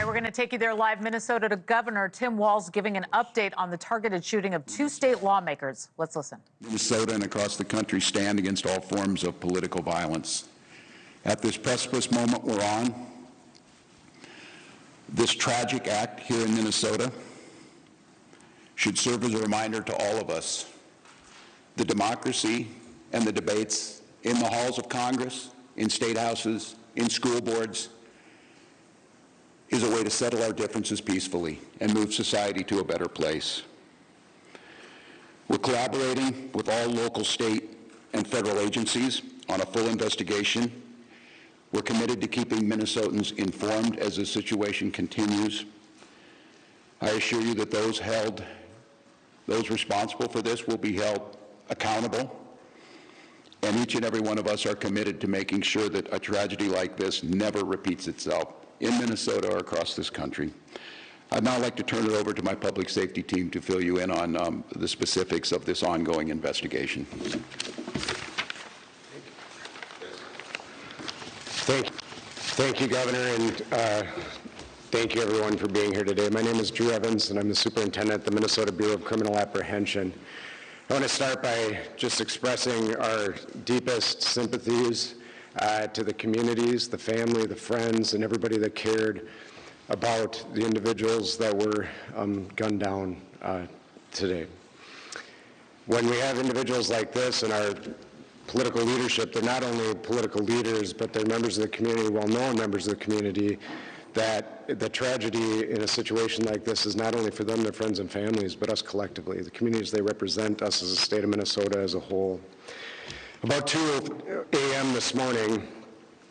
right, we're going to take you there live, Minnesota, to Governor Tim Walz giving an update on the targeted shooting of 2 state lawmakers. Let's listen. Minnesota and across the country stand against all forms of political violence. At this precipice moment we're on, this tragic act here in Minnesota should serve as a reminder to all of us. The democracy and the debates in the halls of Congress, in state houses, in school boards, is a way to settle our differences peacefully and move society to a better place. We're collaborating with all local, state, and federal agencies on a full investigation. We're committed to keeping Minnesotans informed as the situation continues. I assure you that those responsible for this will be held accountable, and each and every one of us are committed to making sure that a tragedy like this never repeats itself in Minnesota or across this country. I'd now like to turn it over to my public safety team to fill you in on the specifics of this ongoing investigation. Thank you, Governor, and thank you, everyone, for being here today. My name is Drew Evans, and I'm the superintendent at the Minnesota Bureau of Criminal Apprehension. I want to start by just expressing our deepest sympathies to the communities, the family, the friends, and everybody that cared about the individuals that were gunned down today. When we have individuals like this in our political leadership, they're not only political leaders, but they're members of the community, well-known members of the community, that the tragedy in a situation like this is not only for them, their friends and families, but us collectively, the communities they represent, us as a state of Minnesota as a whole. About 2 a.m. this morning,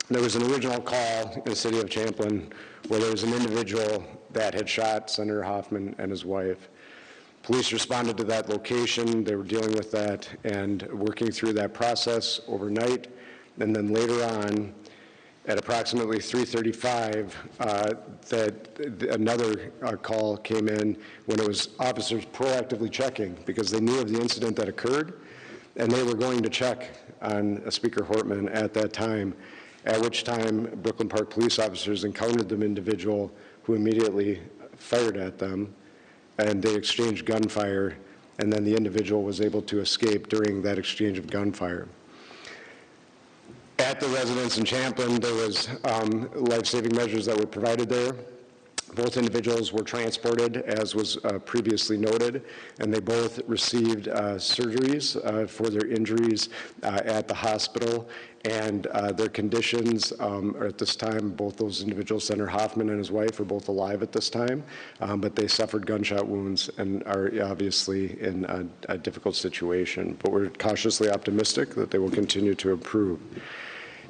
there was an original call in the city of Champlin where there was an individual that had shot Senator Hoffman and his wife. Police responded to that location. They were dealing with that and working through that process overnight. And then later on, at approximately 3:35, another call came in when it was officers proactively checking because they knew of the incident that occurred, and they were going to check on Speaker Hortman at that time, at which time Brooklyn Park police officers encountered the individual who immediately fired at them, and they exchanged gunfire, and then the individual was able to escape during that exchange of gunfire. At the residence in Champlin, there was life-saving measures that were provided there. Both individuals were transported, as was previously noted, and they both received surgeries for their injuries at the hospital, and their conditions are at this time, both those individuals, Senator Hoffman and his wife, are both alive at this time, but they suffered gunshot wounds and are obviously in a difficult situation. But we're cautiously optimistic that they will continue to improve.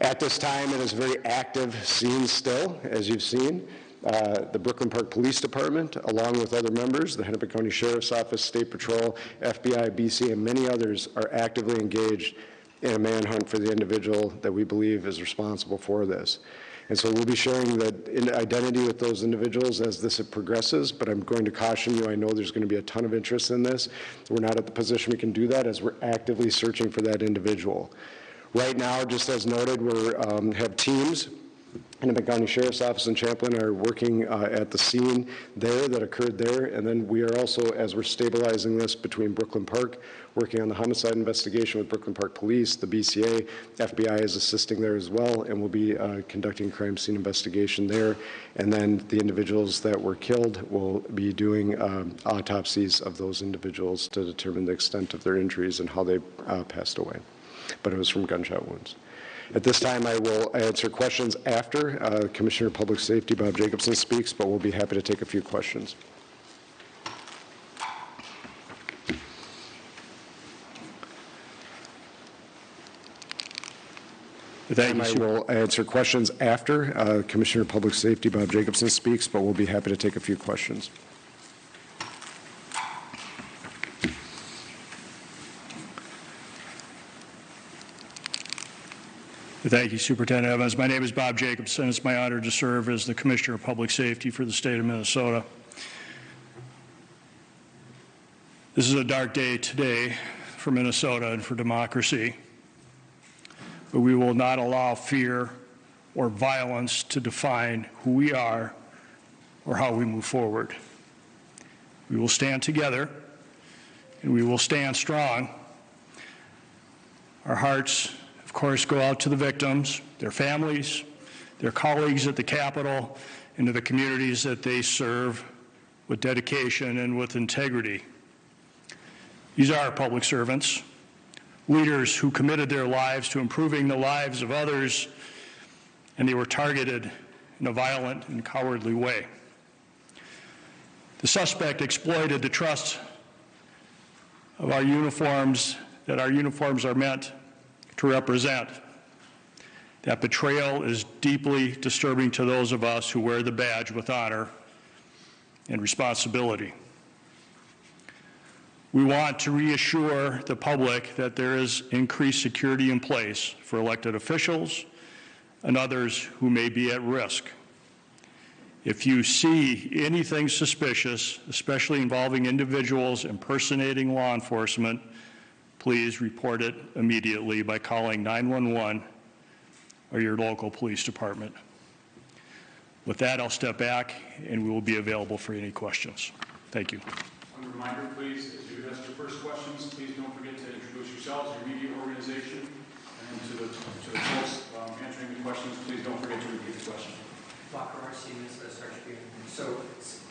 At this time, it is a very active scene still, as you've seen. The Brooklyn Park Police Department, along with other members, the Hennepin County Sheriff's Office, State Patrol, FBI, BC, and many others are actively engaged in a manhunt for the individual that we believe is responsible for this. And so we'll be sharing the identity with those individuals as this progresses, but I'm going to caution you, I know there's going to be a ton of interest in this. We're not at the position we can do that as we're actively searching for that individual. Right now, just as noted, we have teams. Hennepin County Sheriff's Office in Champlin are working at the scene there that occurred there, and then we are also, as we're stabilizing this between Brooklyn Park, working on the homicide investigation with Brooklyn Park Police, the BCA, FBI is assisting there as well, and we'll be conducting crime scene investigation there, and then the individuals that were killed will be doing autopsies of those individuals to determine the extent of their injuries and how they passed away. But it was from gunshot wounds. At this time, I will answer questions after Commissioner of Public Safety Bob Jacobson speaks, but we'll be happy to take a few questions. Thank you. I will answer questions after Commissioner of Public Safety Bob Jacobson speaks, but we'll be happy to take a few questions. Thank you, Superintendent Evans. My name is Bob Jacobson. It's my honor to serve as the Commissioner of Public Safety for the state of Minnesota. This is a dark day today for Minnesota and for democracy, but we will not allow fear or violence to define who we are or how we move forward. We will stand together, and we will stand strong. Our hearts, of course, go out to the victims, their families, their colleagues at the Capitol, and to the communities that they serve with dedication and with integrity. These are public servants, leaders who committed their lives to improving the lives of others, and they were targeted in a violent and cowardly way. The suspect exploited the trust of our uniforms, that our uniforms are meant to represent. That betrayal is deeply disturbing to those of us who wear the badge with honor and responsibility. We want to reassure the public that there is increased security in place for elected officials and others who may be at risk. If you see anything suspicious, especially involving individuals impersonating law enforcement, please report it immediately by calling 911 or your local police department. With that, I'll step back and we will be available for any questions. Thank you. One reminder, please, as you ask your first questions, please don't forget to introduce yourselves, your media organization, and to the folks answering the questions, please don't forget to repeat the question. So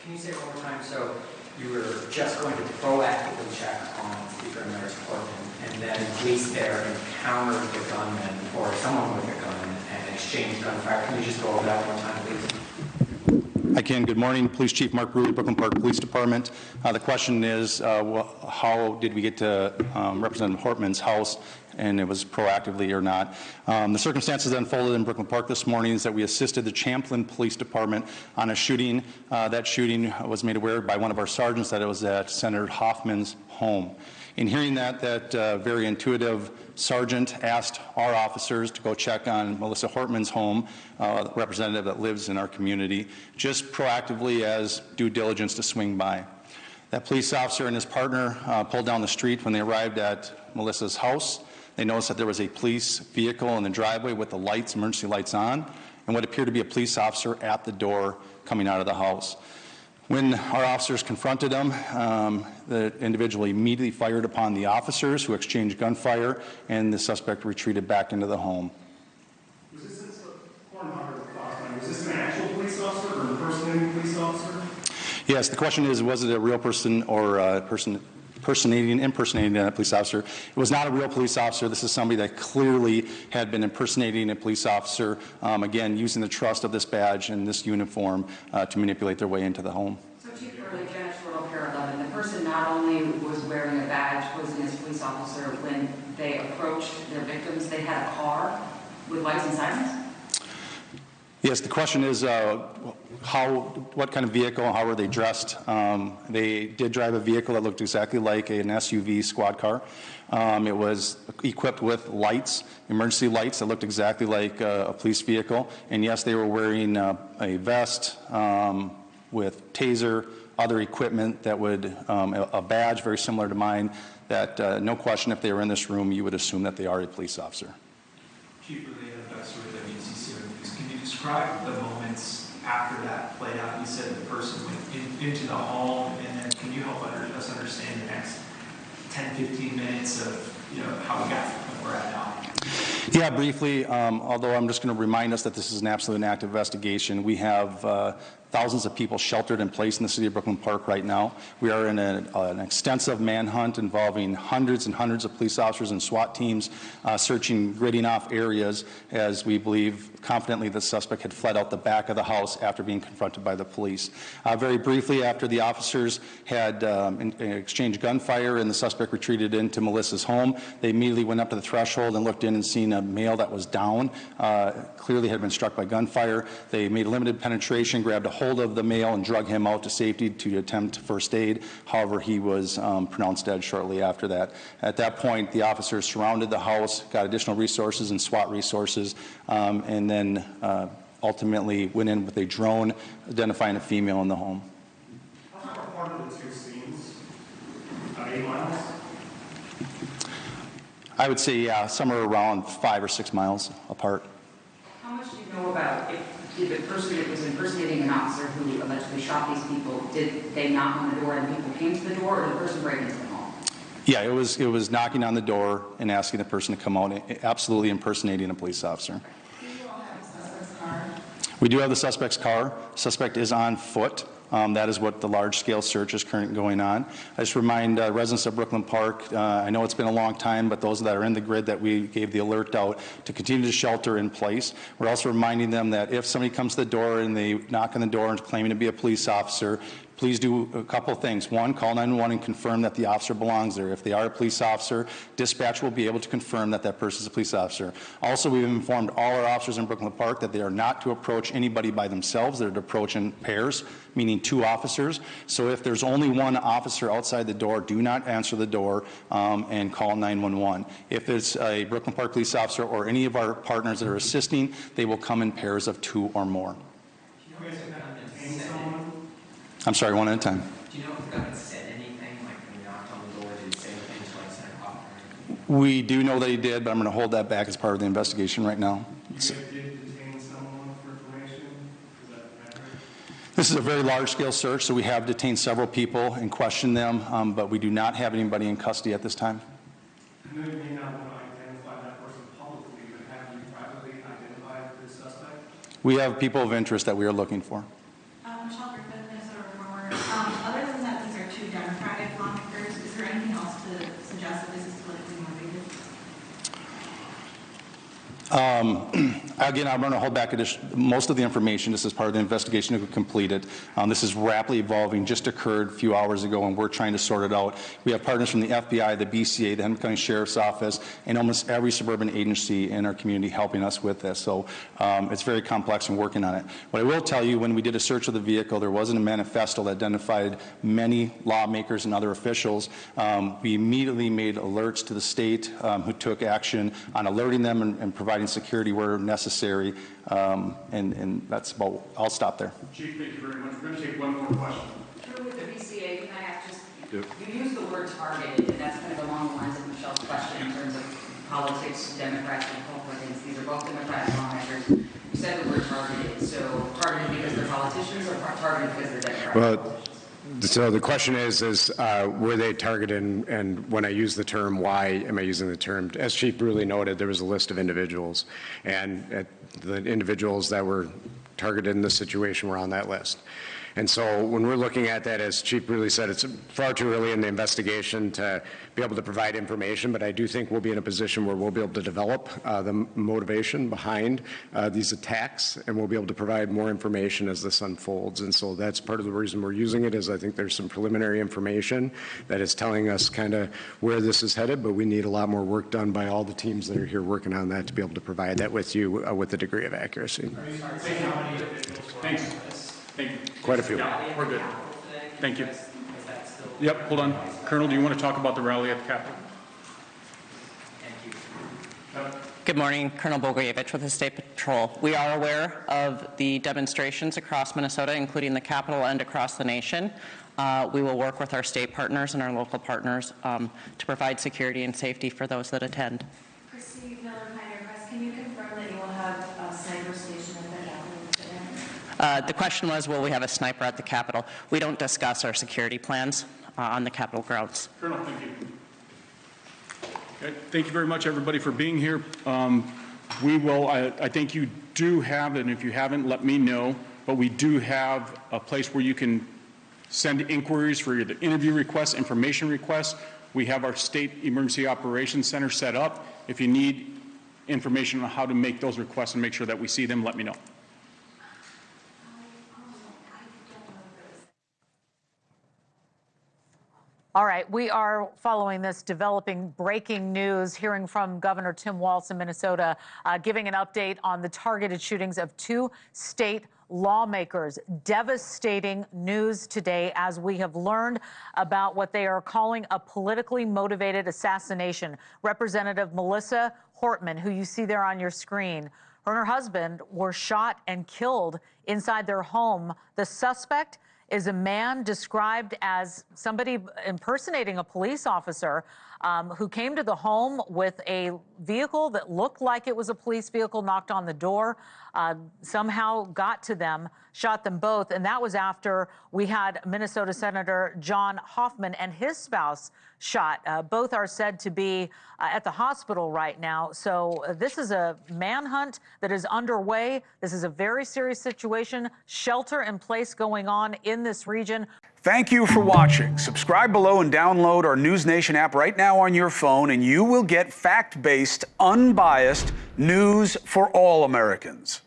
can you say it one more time? So you were just going to proactively check on Speaker and Mayor's Court, and then police there encountered the gunman or someone with a gun and exchanged gunfire. Can you just go over that one more time, please? I can. Good morning, Police Chief Mark Brewer, Brooklyn Park Police Department. The question is, how did we get to Representative Hortman's house, and it was proactively or not. The circumstances that unfolded in Brooklyn Park this morning is that we assisted the Champlin Police Department on a shooting. That shooting was made aware by one of our sergeants that it was at Senator Hoffman's home. In hearing that very intuitive sergeant asked our officers to go check on Melissa Hortman's home, the representative that lives in our community, just proactively as due diligence to swing by. That police officer and his partner pulled down the street when they arrived at Melissa's house. They noticed that there was a police vehicle in the driveway with the lights, emergency lights on, and what appeared to be a police officer at the door coming out of the house. When our officers confronted him, the individual immediately fired upon the officers, who exchanged gunfire, and the suspect retreated back into the home. Was this an actual police officer or an impersonating police officer? Yes, the question is, was it a real person or a person impersonating a police officer? It was not a real police officer. This is somebody that clearly had been impersonating a police officer, again, using the trust of this badge and this uniform to manipulate their way into the home. So Chief Burley, Janet Shortle, Pair 11, the person not only was wearing a badge, posing as a police officer, when they approached their victims, they had a car with lights and sirens? Yes, the question is what kind of vehicle, how were they dressed? They did drive a vehicle that looked exactly like an SUV squad car. It was equipped with lights, emergency lights that looked exactly like a police vehicle. And yes, they were wearing a vest with taser, other equipment that would, a badge very similar to mine, that no question, if they were in this room, you would assume that they are a police officer. Chief of the can you describe the moments after that played out? You said the person went into the home, and then can you help us understand the next 10, 15 minutes of how we got from where we're at now? Yeah, briefly, although I'm just going to remind us that this is an absolute active investigation. We have thousands of people sheltered in place in the city of Brooklyn Park right now. We are in an extensive manhunt involving hundreds and hundreds of police officers and SWAT teams searching, gridding off areas, as we believe confidently the suspect had fled out the back of the house after being confronted by the police. Very briefly, after the officers had exchanged gunfire and the suspect retreated into Melissa's home, they immediately went up to the threshold and looked in and seen a male that was down, clearly had been struck by gunfire. They made limited penetration, grabbed a hold of the male and drug him out to safety to attempt first aid. However, he was pronounced dead shortly after that. At that point, the officers surrounded the house, got additional resources and SWAT resources, and then ultimately went in with a drone identifying a female in the home. How far apart are the two scenes? 8 miles? I would say, yeah, somewhere around 5 or 6 miles apart. How much do you know about if did the person that was impersonating an officer who allegedly shot these people, did they knock on the door and people came to the door, or the person breaking into the home? Yeah, it was knocking on the door and asking the person to come out, absolutely impersonating a police officer. Do you all have a suspect's car? We do have the suspect's car. Suspect is on foot. That is what the large-scale search is currently going on. I just remind residents of Brooklyn Park, I know it's been a long time, but those that are in the grid that we gave the alert out to continue to shelter in place. We're also reminding them that if somebody comes to the door and they knock on the door and claiming to be a police officer, please do a couple of things. One, call 911 and confirm that the officer belongs there. If they are a police officer, dispatch will be able to confirm that that person is a police officer. Also, we've informed all our officers in Brooklyn Park that they are not to approach anybody by themselves. They're to approach in pairs, meaning 2 officers. So if there's only 1 officer outside the door, do not answer the door and call 911. If it's a Brooklyn Park police officer or any of our partners that are assisting, they will come in pairs of 2 or more. I'm sorry, one at a time. Do you know if the gunman said anything, like when he knocked on the door, did he say anything to like send a cop or anything? We do know that he did, but I'm going to hold that back as part of the investigation right now. You guys did detain someone for information? Is that accurate? This is a very large-scale search, so we have detained several people and questioned them, but we do not have anybody in custody at this time. I know you may not want to identify that person publicly, but have you privately identified this suspect? We have people of interest that we are looking for. Other than that, these are 2 Democratic lawmakers. Is there anything else to suggest that this is politically motivated? Again, I'm going to hold back most of the information. This is part of the investigation that we completed. This is rapidly evolving, just occurred a few hours ago, and we're trying to sort it out. We have partners from the FBI, the BCA, the Henry County Sheriff's Office, and almost every suburban agency in our community helping us with this. So it's very complex and working on it. What I will tell you, when we did a search of the vehicle, there wasn't a manifesto that identified many lawmakers and other officials. We immediately made alerts to the state who took action on alerting them and providing security where necessary, and that's about, I'll stop there. Chief, thank you very much. We're going to take one more question. True with the BCA, can I ask just, you use the word targeted, and that's kind of along the lines of Michelle's question in terms of politics, Democrats, and Republicans. These are both Democratic lawmakers. You said the word targeted, so targeted because they're politicians or targeted because they're Democratic politicians? So the question is were they targeted, and when I use the term, why am I using the term? As Chief Bruley noted, there was a list of individuals, and the individuals that were targeted in this situation were on that list. And so when we're looking at that, as Chief Bruley said, it's far too early in the investigation to be able to provide information, but I do think we'll be in a position where we'll be able to develop the motivation behind these attacks, and we'll be able to provide more information as this unfolds. And so that's part of the reason we're using it, is I think there's some preliminary information that is telling us kind of where this is headed, but we need a lot more work done by all the teams that are here working on that to be able to provide that with you with a degree of accuracy. Thanks. Thank you. Quite a few. Yeah, we're good. Thank you. Yep, hold on. Colonel, do you want to talk about the rally at the Capitol? Good morning, Colonel Bogoyevich with the State Patrol. We are aware of the demonstrations across Minnesota, including the Capitol and across the nation. We will work with our state partners and our local partners to provide security and safety for those that attend. Christy Miller, Pioneer Press, can you confirm that you will have a sniper station at the Capitol today? The question was, will we have a sniper at the Capitol? We don't discuss our security plans on the Capitol grounds. Colonel, thank you. Okay, thank you very much, everybody, for being here. We will, I think you do have, and if you haven't, let me know, but we do have a place where you can send inquiries for either interview requests, information requests. We have our State Emergency Operations Center set up. If you need information on how to make those requests and make sure that we see them, let me know. All right, we are following this developing breaking news, hearing from Governor Tim Walz in Minnesota, giving an update on the targeted shootings of 2 state lawmakers. Devastating news today as we have learned about what they are calling a politically motivated assassination. Representative Melissa Hortman, who you see there on your screen, her and her husband were shot and killed inside their home. The suspect is a man described as somebody impersonating a police officer. who came to the home with a vehicle that looked like it was a police vehicle, knocked on the door, somehow got to them, shot them both. And that was after we had Minnesota Senator John Hoffman and his spouse shot. Both are said to be at the hospital right now. So this is a manhunt that is underway. This is a very serious situation. Shelter in place going on in this region. Thank you for watching. Subscribe below and download our NewsNation app right now on your phone, and you will get fact-based, unbiased news for all Americans.